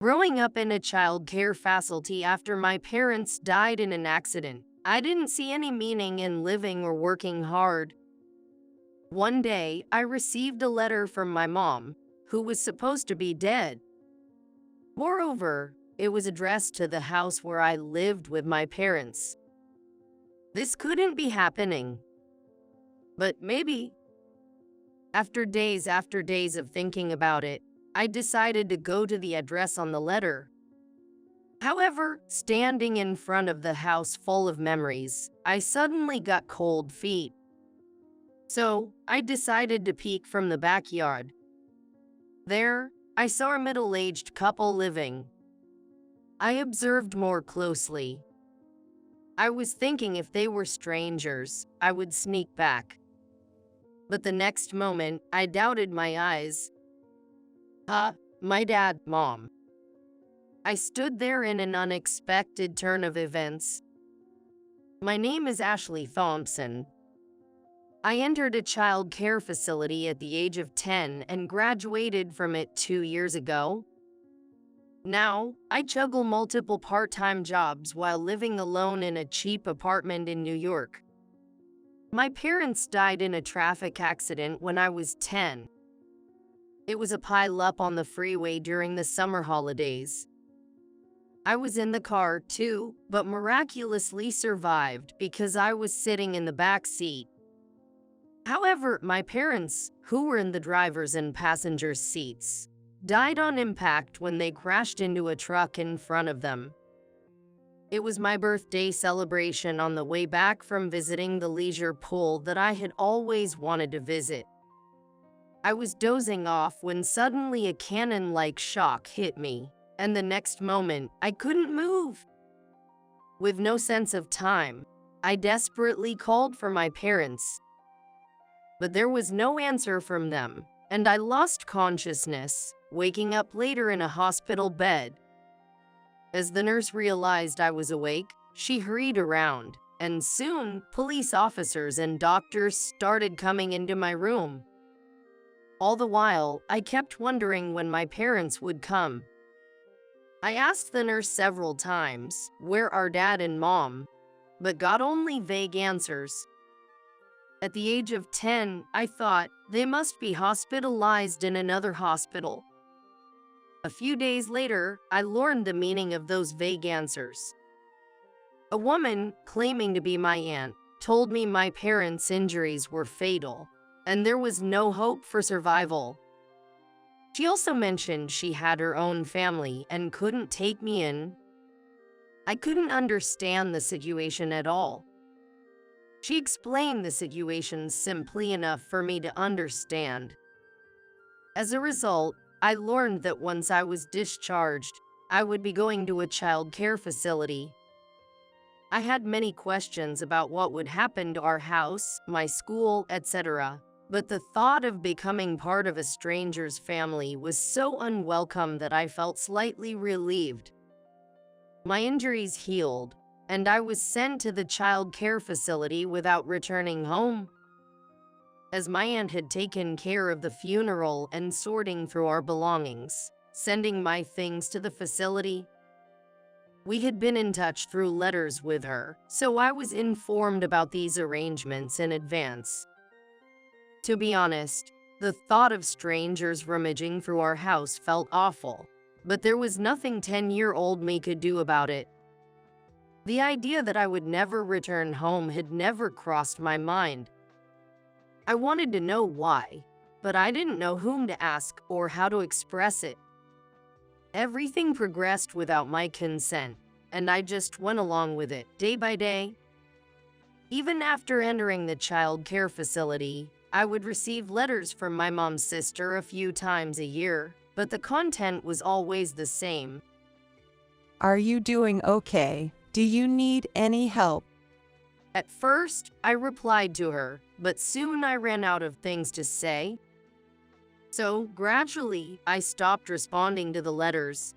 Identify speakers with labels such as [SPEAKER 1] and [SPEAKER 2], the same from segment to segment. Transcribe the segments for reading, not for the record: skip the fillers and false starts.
[SPEAKER 1] Growing up in a child care facility after my parents died in an accident, I didn't see any meaning in living or working hard. One day, I received a letter from my mom, who was supposed to be dead. Moreover, it was addressed to the house where I lived with my parents. This couldn't be happening. But maybe. After days of thinking about it, I decided to go to the address on the letter. However, standing in front of the house full of memories, I suddenly got cold feet. So, I decided to peek from the backyard. There, I saw a middle-aged couple living. I observed more closely. I was thinking if they were strangers, I would sneak back. But the next moment, I doubted my eyes. My dad, Mom. I stood there in an unexpected turn of events. My name is Ashley Thompson. I entered a child care facility at the age of 10 and graduated from it 2 years ago. Now, I juggle multiple part-time jobs while living alone in a cheap apartment in New York. My parents died in a traffic accident when I was 10. It was a pile-up on the freeway during the summer holidays. I was in the car too, but miraculously survived because I was sitting in the back seat. However, my parents, who were in the driver's and passenger's seats, died on impact when they crashed into a truck in front of them. It was my birthday celebration on the way back from visiting the leisure pool that I had always wanted to visit. I was dozing off when suddenly a cannon-like shock hit me, and the next moment, I couldn't move. With no sense of time, I desperately called for my parents. But there was no answer from them, and I lost consciousness, waking up later in a hospital bed. As the nurse realized I was awake, she hurried around, and soon, police officers and doctors started coming into my room. All the while, I kept wondering when my parents would come. I asked the nurse several times, "Where are Dad and Mom?" but got only vague answers. At the age of 10, I thought they must be hospitalized in another hospital. A few days later, I learned the meaning of those vague answers. A woman, claiming to be my aunt, told me my parents' injuries were fatal, and there was no hope for survival. She also mentioned she had her own family and couldn't take me in. I couldn't understand the situation at all. She explained the situation simply enough for me to understand. As a result, I learned that once I was discharged, I would be going to a child care facility. I had many questions about what would happen to our house, my school, etc., but the thought of becoming part of a stranger's family was so unwelcome that I felt slightly relieved. My injuries healed, and I was sent to the child care facility without returning home. As my aunt had taken care of the funeral and sorting through our belongings, sending my things to the facility, we had been in touch through letters with her, so I was informed about these arrangements in advance. To be honest, the thought of strangers rummaging through our house felt awful, but there was nothing 10-year-old me could do about it. The idea that I would never return home had never crossed my mind. I wanted to know why, but I didn't know whom to ask or how to express it. Everything progressed without my consent, and I just went along with it, day by day. Even after entering the child care facility, I would receive letters from my mom's sister a few times a year, but the content was always the same.
[SPEAKER 2] Are you doing okay? Do you need any help?
[SPEAKER 1] At first, I replied to her, but soon I ran out of things to say. So, gradually, I stopped responding to the letters.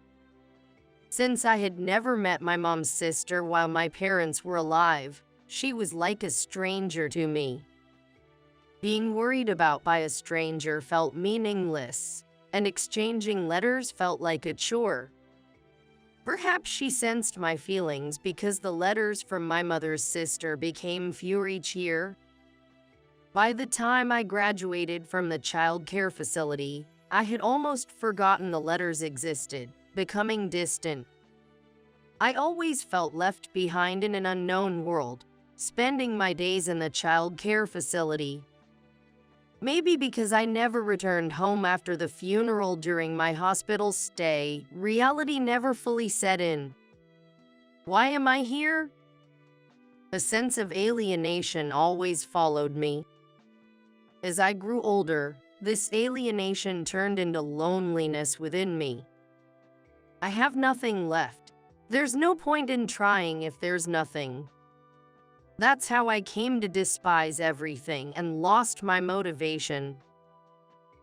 [SPEAKER 1] Since I had never met my mom's sister while my parents were alive, she was like a stranger to me. Being worried about by a stranger felt meaningless, and exchanging letters felt like a chore. Perhaps she sensed my feelings because the letters from my mother's sister became fewer each year. By the time I graduated from the child care facility, I had almost forgotten the letters existed, becoming distant. I always felt left behind in an unknown world, spending my days in the child care facility. Maybe because I never returned home after the funeral during my hospital stay, reality never fully set in. Why am I here? A sense of alienation always followed me. As I grew older, this alienation turned into loneliness within me. I have nothing left. There's no point in trying if there's nothing. That's how I came to despise everything and lost my motivation.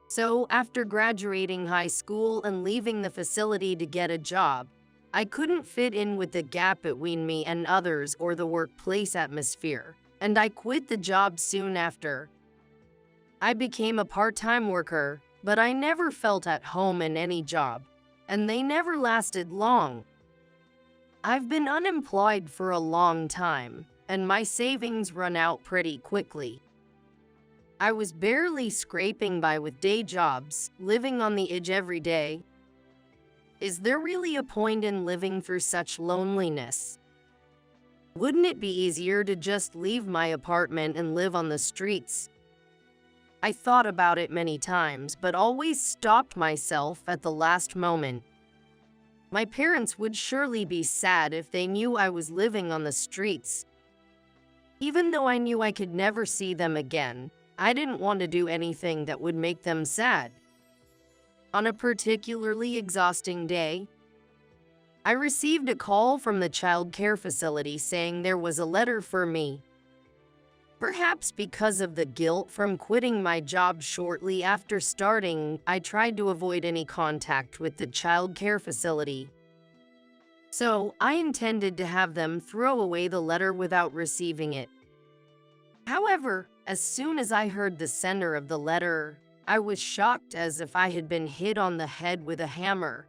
[SPEAKER 1] So, after graduating high school and leaving the facility to get a job, I couldn't fit in with the gap between me and others or the workplace atmosphere, and I quit the job soon after. I became a part-time worker, but I never felt at home in any job, and they never lasted long. I've been unemployed for a long time, and my savings run out pretty quickly. I was barely scraping by with day jobs, living on the edge every day. Is there really a point in living through such loneliness? Wouldn't it be easier to just leave my apartment and live on the streets? I thought about it many times, but always stopped myself at the last moment. My parents would surely be sad if they knew I was living on the streets. Even though I knew I could never see them again, I didn't want to do anything that would make them sad. On a particularly exhausting day, I received a call from the child care facility saying there was a letter for me. Perhaps because of the guilt from quitting my job shortly after starting, I tried to avoid any contact with the child care facility. So, I intended to have them throw away the letter without receiving it. However, as soon as I heard the sender of the letter, I was shocked as if I had been hit on the head with a hammer.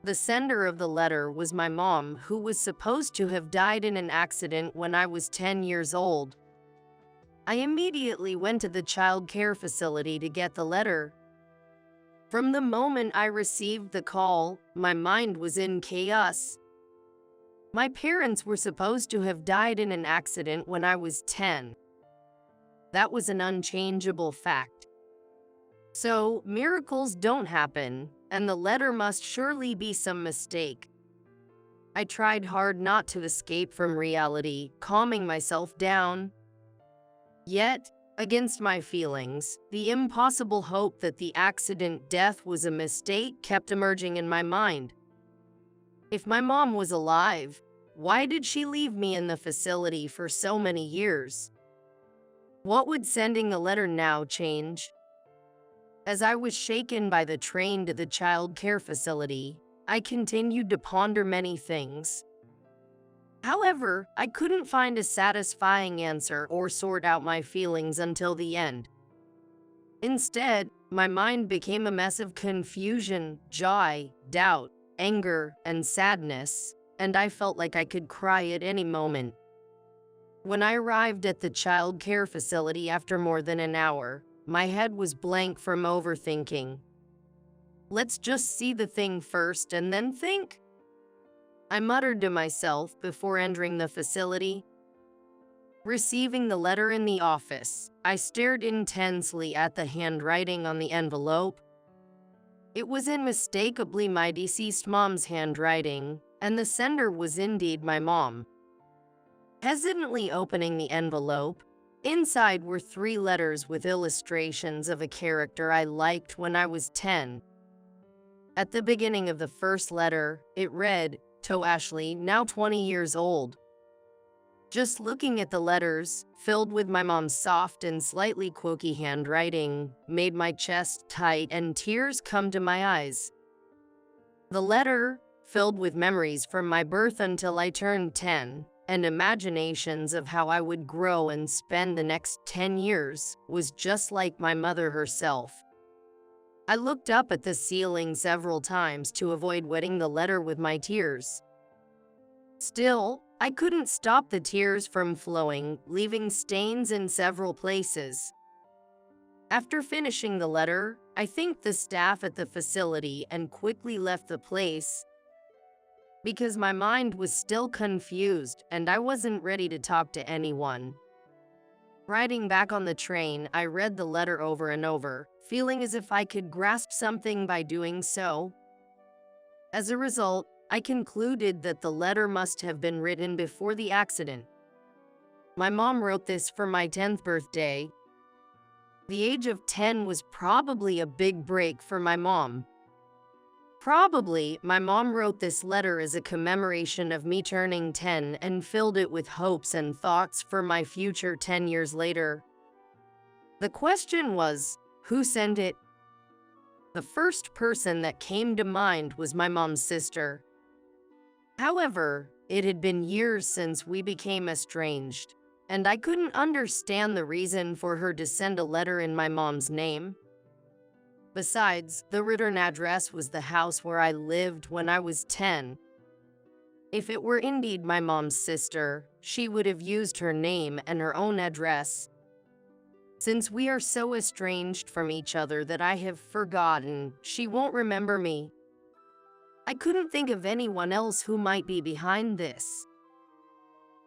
[SPEAKER 1] The sender of the letter was my mom, who was supposed to have died in an accident when I was 10 years old. I immediately went to the child care facility to get the letter. From the moment I received the call, my mind was in chaos. My parents were supposed to have died in an accident when I was 10. That was an unchangeable fact. So, miracles don't happen, and the letter must surely be some mistake. I tried hard not to escape from reality, calming myself down. Yet, against my feelings, the impossible hope that the accident death was a mistake kept emerging in my mind. If my mom was alive, why did she leave me in the facility for so many years? What would sending a letter now change? As I was shaken by the train to the child care facility, I continued to ponder many things. However, I couldn't find a satisfying answer or sort out my feelings until the end. Instead, my mind became a mess of confusion, joy, doubt, anger, and sadness, and I felt like I could cry at any moment. When I arrived at the child care facility after more than an hour, my head was blank from overthinking. Let's just see the thing first and then think, I muttered to myself before entering the facility. Receiving the letter in the office, I stared intensely at the handwriting on the envelope. It was unmistakably my deceased mom's handwriting, and the sender was indeed my mom. Hesitantly opening the envelope, inside were 3 letters with illustrations of a character I liked when I was 10. At the beginning of the first letter, it read, "To Ashley, now 20 years old." Just looking at the letters, filled with my mom's soft and slightly quirky handwriting, made my chest tight and tears come to my eyes. The letter, filled with memories from my birth until I turned 10, and imaginations of how I would grow and spend the next 10 years, was just like my mother herself. I looked up at the ceiling several times to avoid wetting the letter with my tears. Still, I couldn't stop the tears from flowing, leaving stains in several places. After finishing the letter, I thanked the staff at the facility and quickly left the place because my mind was still confused and I wasn't ready to talk to anyone. Riding back on the train, I read the letter over and over, feeling as if I could grasp something by doing so. As a result, I concluded that the letter must have been written before the accident. My mom wrote this for my 10th birthday. The age of 10 was probably a big break for my mom. Probably, my mom wrote this letter as a commemoration of me turning 10 and filled it with hopes and thoughts for my future 10 years later. The question was, who sent it? The first person that came to mind was my mom's sister. However, it had been years since we became estranged, and I couldn't understand the reason for her to send a letter in my mom's name. Besides, the written address was the house where I lived when I was 10. If it were indeed my mom's sister, she would have used her name and her own address. Since we are so estranged from each other that I have forgotten, she won't remember me. I couldn't think of anyone else who might be behind this.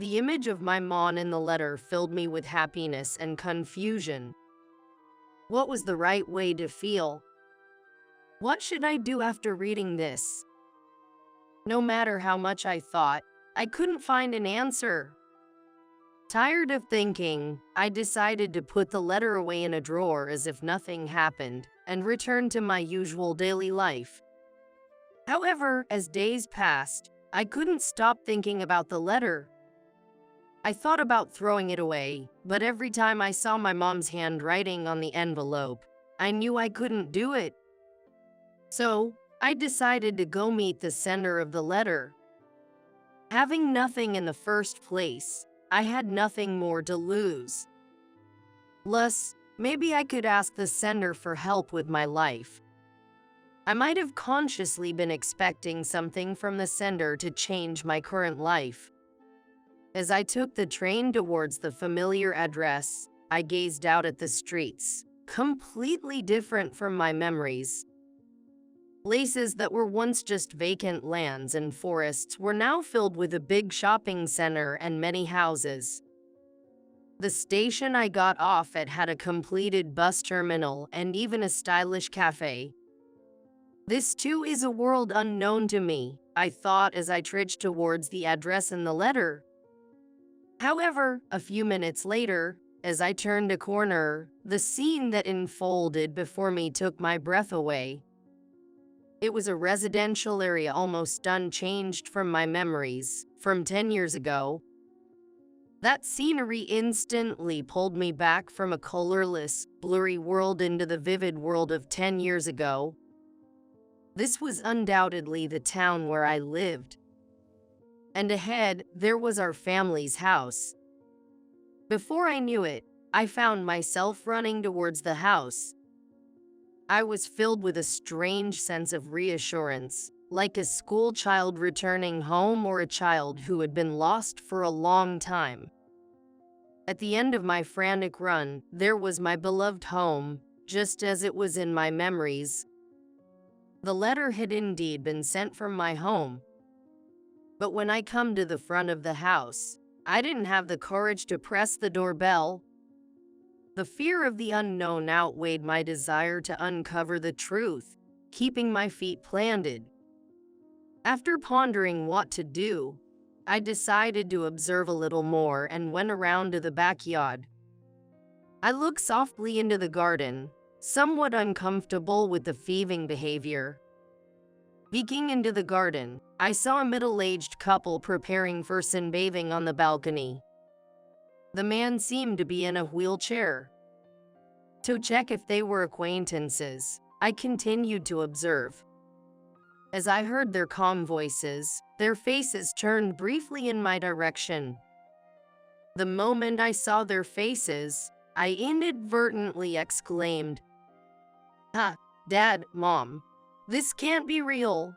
[SPEAKER 1] The image of my mom in the letter filled me with happiness and confusion. What was the right way to feel? What should I do after reading this? No matter how much I thought, I couldn't find an answer. Tired of thinking, I decided to put the letter away in a drawer as if nothing happened and return to my usual daily life. However, as days passed, I couldn't stop thinking about the letter. I thought about throwing it away, but every time I saw my mom's handwriting on the envelope, I knew I couldn't do it. So, I decided to go meet the sender of the letter. Having nothing in the first place, I had nothing more to lose. Plus, maybe I could ask the sender for help with my life. I might have consciously been expecting something from the sender to change my current life. As I took the train towards the familiar address, I gazed out at the streets, completely different from my memories. Places that were once just vacant lands and forests were now filled with a big shopping center and many houses. The station I got off at had a completed bus terminal and even a stylish cafe. This too is a world unknown to me, I thought as I trudged towards the address in the letter. However, a few minutes later, as I turned a corner, the scene that unfolded before me took my breath away. It was a residential area almost unchanged from my memories, from 10 years ago. That scenery instantly pulled me back from a colorless, blurry world into the vivid world of 10 years ago. This was undoubtedly the town where I lived. And ahead, there was our family's house. Before I knew it, I found myself running towards the house. I was filled with a strange sense of reassurance, like a school child returning home or a child who had been lost for a long time. At the end of my frantic run, there was my beloved home, just as it was in my memories. The letter had indeed been sent from my home. But when I come to the front of the house, I didn't have the courage to press the doorbell. The fear of the unknown outweighed my desire to uncover the truth, keeping my feet planted. After pondering what to do, I decided to observe a little more and went around to the backyard. I looked softly into the garden, somewhat uncomfortable with the thieving behavior. Peeking into the garden, I saw a middle-aged couple preparing for sunbathing on the balcony. The man seemed to be in a wheelchair. To check if they were acquaintances, I continued to observe. As I heard their calm voices, their faces turned briefly in my direction. The moment I saw their faces, I inadvertently exclaimed, "Ha, Dad, Mom, this can't be real.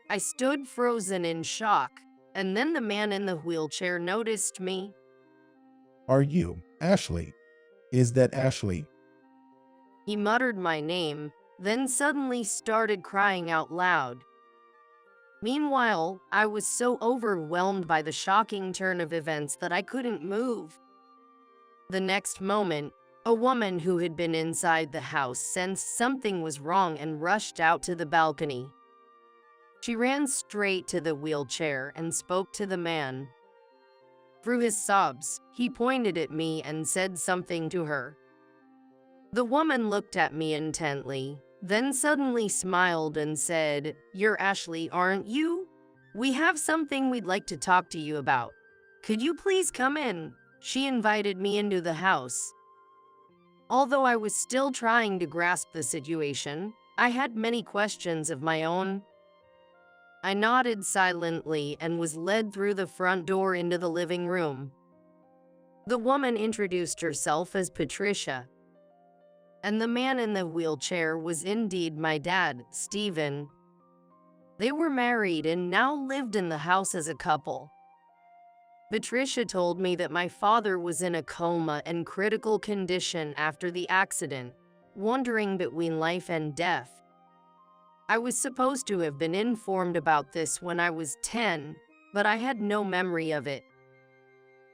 [SPEAKER 1] I stood frozen in shock, and then the man in the wheelchair noticed me.
[SPEAKER 3] Are you Ashley? Is that Ashley?
[SPEAKER 1] He muttered my name, then suddenly started crying out loud. Meanwhile, I was so overwhelmed by the shocking turn of events that I couldn't move. The next moment, a woman who had been inside the house sensed something was wrong and rushed out to the balcony. She ran straight to the wheelchair and spoke to the man. Through his sobs, he pointed at me and said something to her. The woman looked at me intently, then suddenly smiled and said, "You're Ashley, aren't you? We have something we'd like to talk to you about. Could you please come in?" She invited me into the house. Although I was still trying to grasp the situation, I had many questions of my own. I nodded silently and was led through the front door into the living room. The woman introduced herself as Patricia, and the man in the wheelchair was indeed my dad, Stephen. They were married and now lived in the house as a couple. Patricia told me that my father was in a coma and critical condition after the accident, wandering between life and death. I was supposed to have been informed about this when I was 10, but I had no memory of it.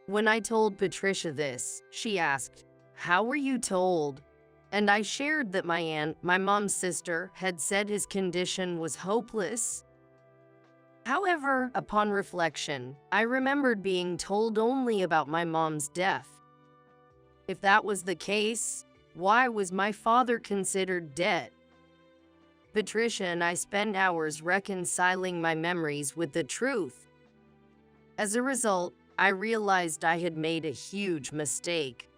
[SPEAKER 1] When I told Patricia this, she asked, "How were you told?" And I shared that my aunt, my mom's sister, had said his condition was hopeless. However, upon reflection, I remembered being told only about my mom's death. If that was the case, why was my father considered dead? Patricia and I spent hours reconciling my memories with the truth. As a result, I realized I had made a huge mistake.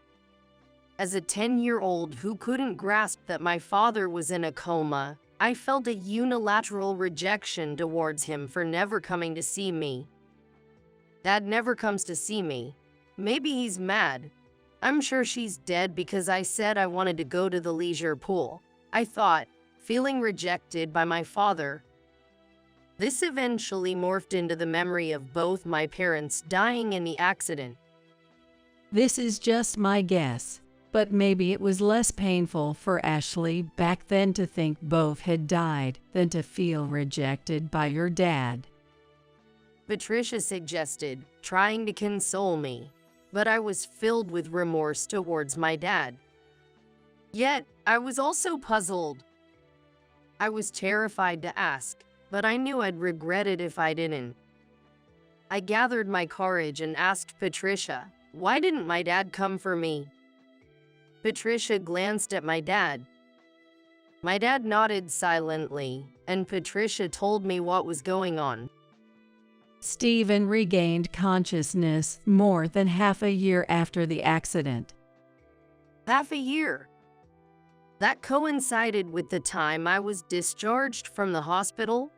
[SPEAKER 1] As a 10-year-old who couldn't grasp that my father was in a coma, I felt a unilateral rejection towards him for never coming to see me. Dad never comes to see me. Maybe he's mad. I'm sure she's dead because I said I wanted to go to the leisure pool, I thought, feeling rejected by my father. This eventually morphed into the memory of both my parents dying in the accident.
[SPEAKER 2] This is just my guess, but maybe it was less painful for Ashley back then to think both had died than to feel rejected by your dad.
[SPEAKER 1] Patricia suggested, trying to console me, but I was filled with remorse towards my dad. Yet, I was also puzzled. I was terrified to ask, but I knew I'd regret it if I didn't. I gathered my courage and asked Patricia, "Why didn't my dad come for me?" Patricia glanced at my dad. My dad nodded silently, and Patricia told me what was going on.
[SPEAKER 2] Stephen regained consciousness more than half a year after the accident.
[SPEAKER 1] Half a year. That coincided with the time I was discharged from the hospital.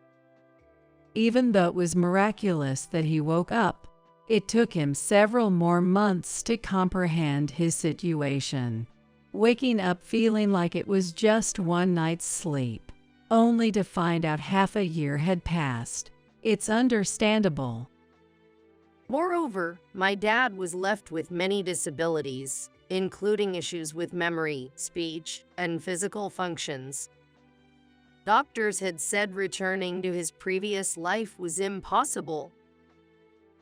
[SPEAKER 2] Even though it was miraculous that he woke up, it took him several more months to comprehend his situation. Waking up feeling like it was just one night's sleep, only to find out half a year had passed. It's understandable.
[SPEAKER 1] Moreover, my dad was left with many disabilities, including issues with memory, speech, and physical functions. Doctors had said returning to his previous life was impossible.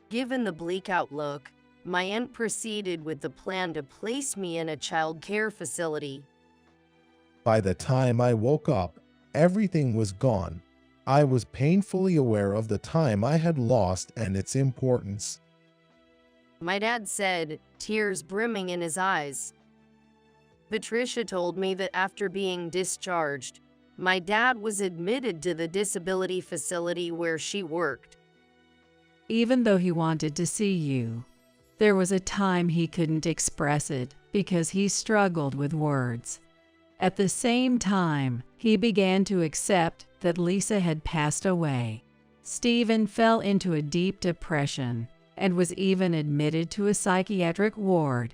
[SPEAKER 1] Given the bleak outlook, my aunt proceeded with the plan to place me in a child care facility.
[SPEAKER 3] By the time I woke up, everything was gone. I was painfully aware of the time I had lost and its importance.
[SPEAKER 1] My dad said, tears brimming in his eyes. Patricia told me that after being discharged, my dad was admitted to the disability facility where she worked.
[SPEAKER 2] Even though he wanted to see you, there was a time he couldn't express it because he struggled with words. At the same time, he began to accept that Lisa had passed away. Stephen fell into a deep depression and was even admitted to a psychiatric ward.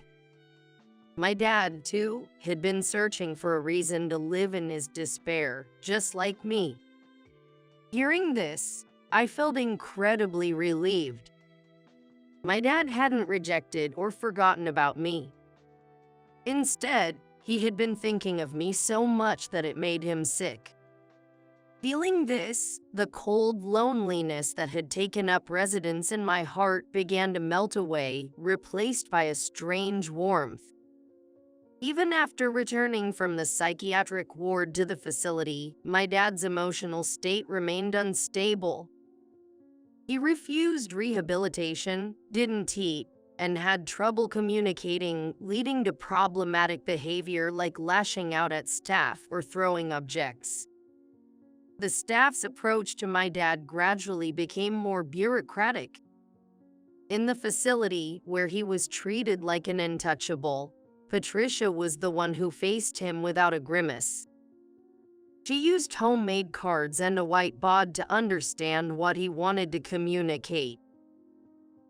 [SPEAKER 1] My dad, too, had been searching for a reason to live in his despair, just like me. Hearing this, I felt incredibly relieved. My dad hadn't rejected or forgotten about me. Instead, he had been thinking of me so much that it made him sick. Feeling this, the cold loneliness that had taken up residence in my heart began to melt away, replaced by a strange warmth. Even after returning from the psychiatric ward to the facility, my dad's emotional state remained unstable. He refused rehabilitation, didn't eat, and had trouble communicating, leading to problematic behavior like lashing out at staff or throwing objects. The staff's approach to my dad gradually became more bureaucratic. In the facility, where he was treated like an untouchable, Patricia was the one who faced him without a grimace. She used homemade cards and a whiteboard to understand what he wanted to communicate.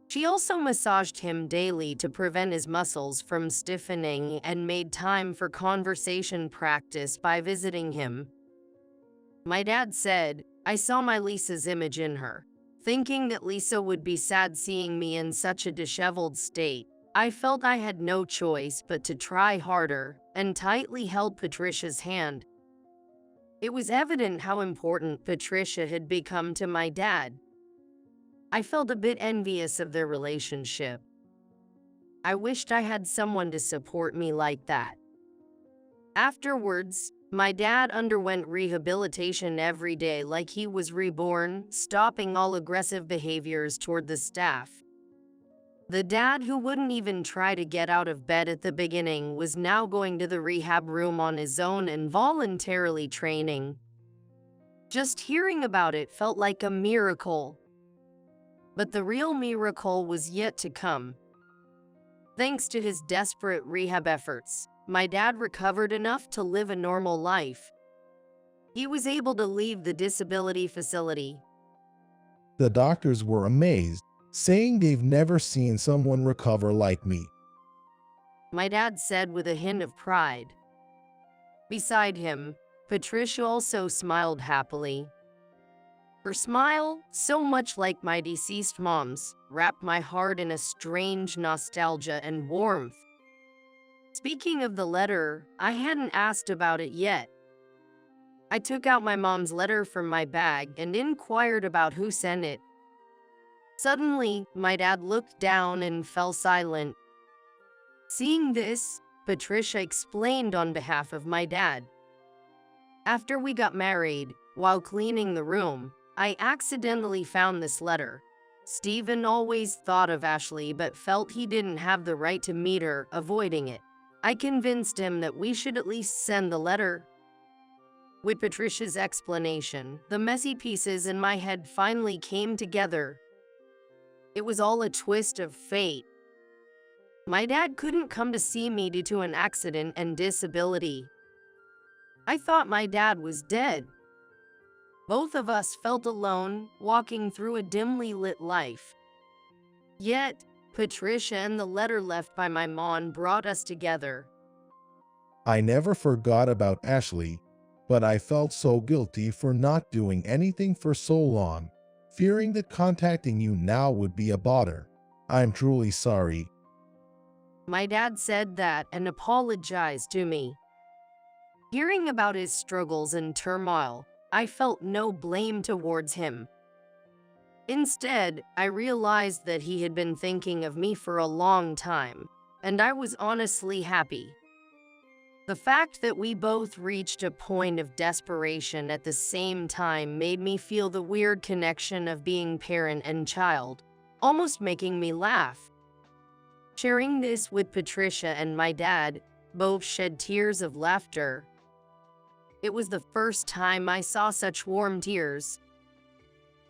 [SPEAKER 1] She also massaged him daily to prevent his muscles from stiffening and made time for conversation practice by visiting him. My dad said, "I saw my Lisa's image in her. Thinking that Lisa would be sad seeing me in such a disheveled state, I felt I had no choice but to try harder," and tightly held Patricia's hand. It was evident how important Patricia had become to my dad. I felt a bit envious of their relationship. I wished I had someone to support me like that. Afterwards, my dad underwent rehabilitation every day like he was reborn, stopping all aggressive behaviors toward the staff. The dad who wouldn't even try to get out of bed at the beginning was now going to the rehab room on his own and voluntarily training. Just hearing about it felt like a miracle. But the real miracle was yet to come. Thanks to his desperate rehab efforts, my dad recovered enough to live a normal life. He was able to leave the disability facility.
[SPEAKER 3] The doctors were amazed, saying they've never seen someone recover like me.
[SPEAKER 1] My dad said with a hint of pride. Beside him, Patricia also smiled happily. Her smile, so much like my deceased mom's, wrapped my heart in a strange nostalgia and warmth. Speaking of the letter, I hadn't asked about it yet. I took out my mom's letter from my bag and inquired about who sent it. Suddenly, my dad looked down and fell silent. Seeing this, Patricia explained on behalf of my dad. After we got married, while cleaning the room, I accidentally found this letter. Stephen always thought of Ashley but felt he didn't have the right to meet her, avoiding it. I convinced him that we should at least send the letter. With Patricia's explanation, the messy pieces in my head finally came together. It was all a twist of fate. My dad couldn't come to see me due to an accident and disability. I thought my dad was dead. Both of us felt alone, walking through a dimly lit life. Yet, Patricia and the letter left by my mom brought us together.
[SPEAKER 3] I never forgot about Ashley, but I felt so guilty for not doing anything for so long, fearing that contacting you now would be a bother. I'm truly sorry.
[SPEAKER 1] My dad said that and apologized to me. Hearing about his struggles and turmoil, I felt no blame towards him. Instead, I realized that he had been thinking of me for a long time, and I was honestly happy. The fact that we both reached a point of desperation at the same time made me feel the weird connection of being parent and child, almost making me laugh. Sharing this with Patricia and my dad, both shed tears of laughter. It was the first time I saw such warm tears.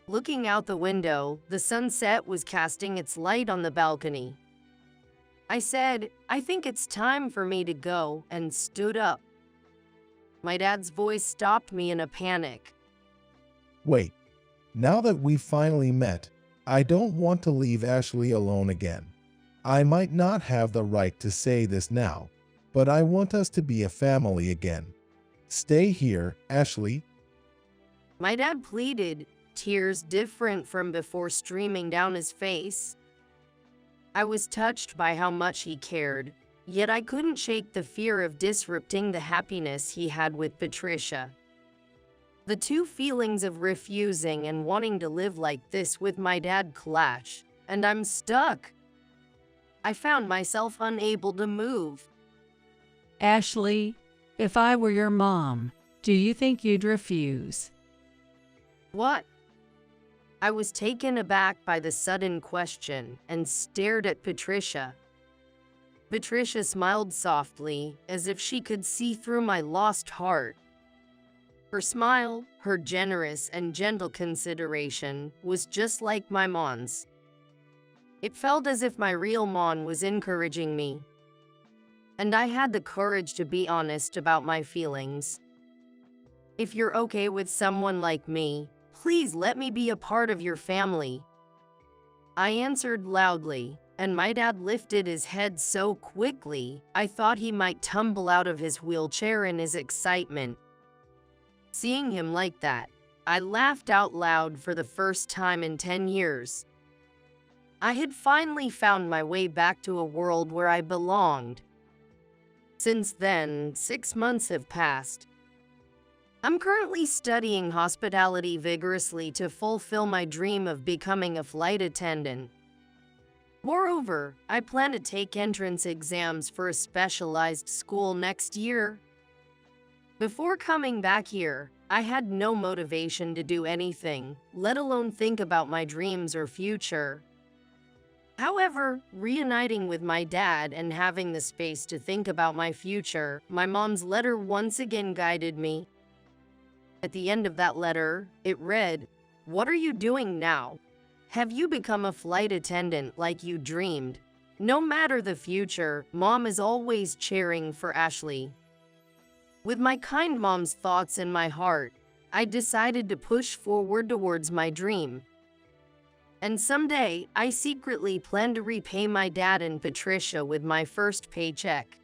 [SPEAKER 1] Looking out the window, the sunset was casting its light on the balcony. I said, "I think it's time for me to go," and stood up. My dad's voice stopped me in a panic.
[SPEAKER 3] Wait, now that we've finally met, I don't want to leave Ashley alone again. I might not have the right to say this now, but I want us to be a family again. Stay here, Ashley.
[SPEAKER 1] My dad pleaded, tears different from before streaming down his face. I was touched by how much he cared, yet I couldn't shake the fear of disrupting the happiness he had with Patricia. The two feelings of refusing and wanting to live like this with my dad clash, and I'm stuck. I found myself unable to move.
[SPEAKER 2] Ashley, if I were your mom, do you think you'd refuse?
[SPEAKER 1] What? I was taken aback by the sudden question and stared at Patricia. Patricia smiled softly, as if she could see through my lost heart. Her smile, her generous and gentle consideration, was just like my mom's. It felt as if my real mom was encouraging me. And I had the courage to be honest about my feelings. If you're okay with someone like me, please let me be a part of your family. I answered loudly, and my dad lifted his head so quickly, I thought he might tumble out of his wheelchair in his excitement. Seeing him like that, I laughed out loud for the first time in 10 years. I had finally found my way back to a world where I belonged. Since then, 6 months have passed. I'm currently studying hospitality vigorously to fulfill my dream of becoming a flight attendant. Moreover, I plan to take entrance exams for a specialized school next year. Before coming back here, I had no motivation to do anything, let alone think about my dreams or future. However, reuniting with my dad and having the space to think about my future, my mom's letter once again guided me. At the end of that letter, it read, "What are you doing now? Have you become a flight attendant like you dreamed? No matter the future, Mom is always cheering for Ashley." With my kind mom's thoughts in my heart, I decided to push forward towards my dream. And someday, I secretly plan to repay my dad and Patricia with my first paycheck.